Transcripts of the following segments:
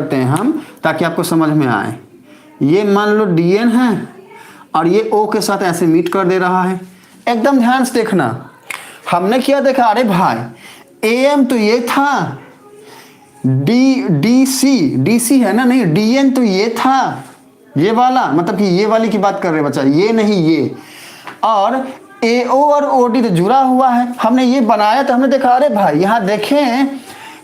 करते हैं हम ताकि आपको समझ में आए। ये मान लो DN है और ये O के साथ ऐसे मीट कर दे रहा है। एकदम ध्यान से देखना, हमने क्या देखा, अरे भाई AM तो ये था, DC है ना, नहीं DN तो ये था, ये वाला, मतलब कि ये वाली की बात कर रहे बच्चा, ये नहीं ये। और AO और OD तो जुड़ा हुआ है, हमने ये बनाया तो हमने देखा अरे भाई यहाँ देखें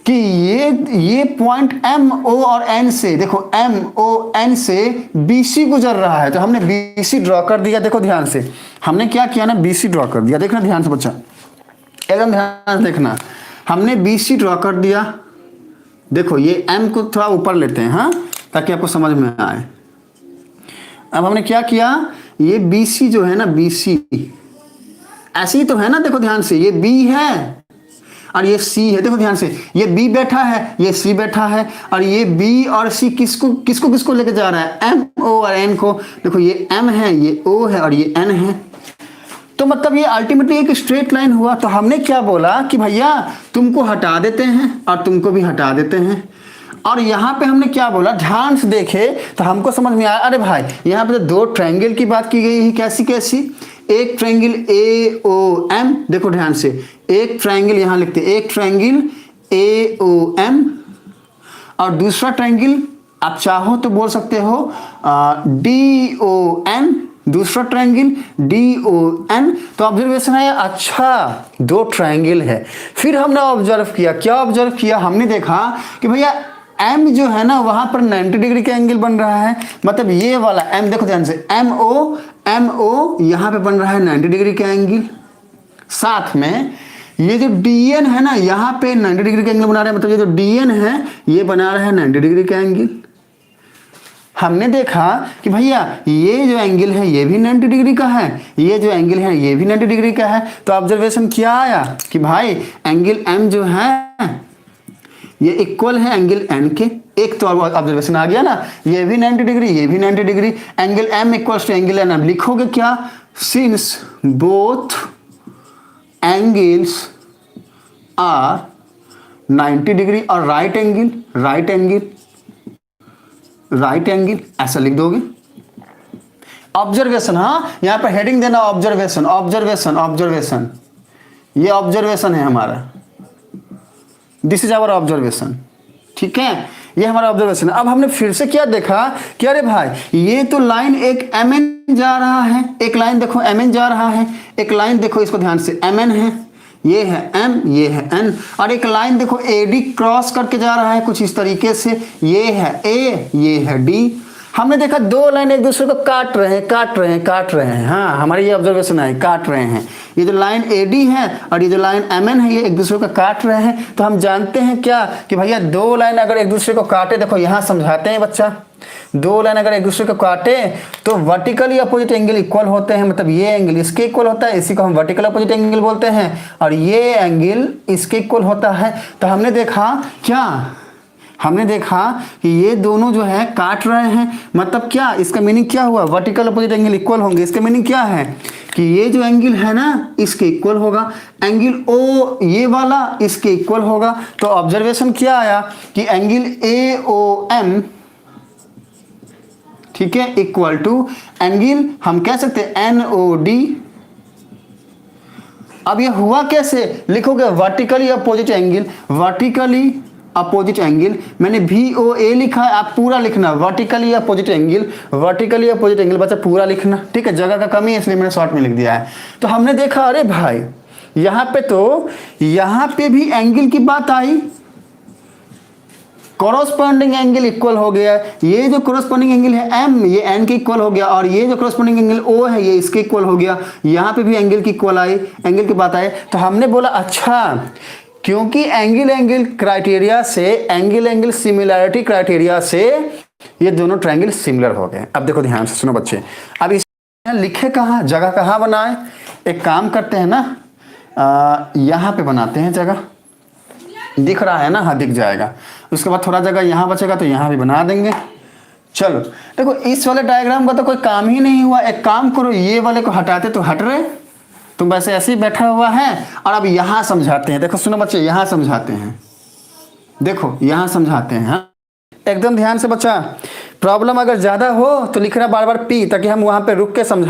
कि ये पॉइंट MO और N से, देखो MON से BC गुजर रहा है, तो हमने BC ड्रॉ कर दिया। देखो ध्यान से, हमने क्या किया ना, BC ड्रॉ कर दिया। देखना ध्यान से बच्चा, एकदम ध्यान से देखना, हमने BC ड्रॉ कर दिया। देखो ये M को थोड़ा ऊपर लेते हैं, हाँ, ताकि आपको समझ में आए। अब हमने क्या किया, ये BC जो है ना, BC ऐसे ही तो है ना, देखो ध्यान से, ये B है और ये C है। देखो ध्यान से, ये B बैठा है, ये C बैठा है, और ये B और C किसको किसको किसको लेके जा रहा है, MO और N को। देखो ये M है, ये O है और ये N है। तो मतलब ये अल्टीमेटली एक स्ट्रेट लाइन हुआ। तो हमने क्या बोला कि भैया तुमको हटा देते हैं और तुमको भी हटा देते हैं। और यहाँ पे हमने क्या बोला, ध्यान से देखे तो हमको समझ में आया, अरे भाई यहाँ पे तो दो ट्रायंगल की बात की गई है। कैसी कैसी, एक ट्रायंगल AOM, देखो ध्यान से, एक ट्रायंगल यहाँ लिखते हैं, एक ट्रायंगल AOM और दूसरा ट्रायंगल आप चाहो तो बोल सकते हो DON, दूसरा ट्रायंगल DON। तो ऑब्जर्वेशन है, अच्छा दो ट्रायंगल है। फिर हमने ऑब्जर्व किया, क्या ऑब्जर्व किया, हमने देखा कि भैया M जो है ना वहां पर 90 डिग्री का एंगल बन रहा है। मतलब ये वाला M, देखो ध्यान से, MO यहां पे बन रहा है 90 डिग्री का एंगल। साथ में ये जो DN है ना, यहाँ पे 90 डिग्री का एंगल बना रहा है। मतलब ये जो DN है ये बना रहा है 90 डिग्री का एंगल। हमने देखा कि भैया ये जो एंगल है ये भी 90 डिग्री का है, ये जो एंगल है ये भी 90 डिग्री का है। तो ऑब्जर्वेशन क्या आया कि भाई एंगल M जो है ये इक्वल है एंगल N के। एक तो ऑब्जर्वेशन आ गया ना, ये भी 90 डिग्री, ये भी 90 degree, angle M equals to angle N। अब लिखोगे क्या, since both angles are 90 degree और राइट एंगल, ऐसा लिख दोगे। ऑब्जर्वेशन, हाँ यहां पर हेडिंग देना ऑब्जर्वेशन, ये ऑब्जर्वेशन है हमारा, दिस इज आवर ऑब्जर्वेशन, ठीक है, ये हमारा ऑब्जर्वेशन। अब हमने फिर से क्या देखा कि अरे भाई ये तो लाइन एक MN जा रहा है, एक लाइन देखो MN जा रहा है, एक लाइन देखो इसको ध्यान से MN है, ये है M, ये है N, और एक लाइन देखो AD क्रॉस करके जा रहा है कुछ इस तरीके से, ये है A, ये है D। हमने देखा दो लाइन एक दूसरे को काट रहे हैं, हाँ हमारी ये ऑब्जर्वेशन है, काट रहे हैं। ये जो लाइन AD है और ये जो लाइन MN है ये एक दूसरे को काट रहे हैं। तो हम जानते हैं क्या कि भैया दो लाइन अगर एक दूसरे को काटे, देखो यहाँ समझाते हैं बच्चा, दो लाइन अगर एक दूसरे को काटे तो वर्टिकली अपोजिट एंगल इक्वल होते हैं। मतलब ये एंगल इसके इक्वल होता है, इसी को हम वर्टिकल अपोजिट एंगल बोलते हैं, और ये एंगल इसके इक्वल होता है। तो हमने देखा क्या, हमने देखा कि ये दोनों जो है काट रहे हैं। मतलब क्या, इसका मीनिंग क्या हुआ, वर्टिकल अपोजिट एंगल इक्वल होंगे। इसका मीनिंग क्या है कि ये जो एंगल है ना इसके इक्वल होगा, एंगल O ये वाला इसके इक्वल होगा। तो ऑब्जर्वेशन क्या आया कि एंगल AOM, ठीक है, इक्वल टू एंगल हम कह सकते हैं NOD। अब ये हुआ कैसे, लिखोगे वर्टिकली अपोजिट एंगल, मैंने VOA लिखा है, आप पूरा लिखना, वर्टिकली अपोजिट एंगल बच्चा पूरा लिखना, ठीक है, जगह का कमी है इसलिए मैंने शॉर्ट में लिख दिया है। तो हमने देखा अरे भाई यहाँ पे भी एंगल की बात आई, कॉरस्पॉन्डिंग एंगल इक्वल हो गया। ये जो कॉरस्पॉन्डिंग एंगल है M ये N के इक्वल हो गया, और ये जो कॉरस्पॉन्डिंग एंगल O है ये इसके इक्वल हो गया। यहाँ पे भी एंगल की इक्वल आई, एंगल की बात आई। तो हमने बोला अच्छा, क्योंकि एंगल क्राइटेरिया से, एंगल सिमिलैरिटी क्राइटेरिया से ये दोनों ट्रायंगल सिमिलर हो गए। अब देखो ध्यान से सुनो बच्चे, अब इस लिखे कहाँ, जगह कहाँ बनाए, एक काम करते हैं ना, यहाँ पे बनाते हैं जगह, दिख रहा है ना, हाँ दिख जाएगा। उसके बाद थोड़ा जगह यहाँ बचेगा तो यहाँ भी बना देंगे। चलो देखो इस वाले डायग्राम का तो कोई काम ही नहीं हुआ। एक काम करो, ये वाले को हटाते तो हट रहे, तुम वैसे ऐसे ही बैठा हुआ है। और अब यहाँ समझाते हैं, देखो सुनो बच्चे, यहाँ समझाते हैं, देखो यहाँ समझाते हैं। हाँ एकदम ध्यान से बच्चा। प्रॉब्लम अगर ज़्यादा हो तो लिखना बार बार पी, ताकि हम वहाँ पे रुक के समझा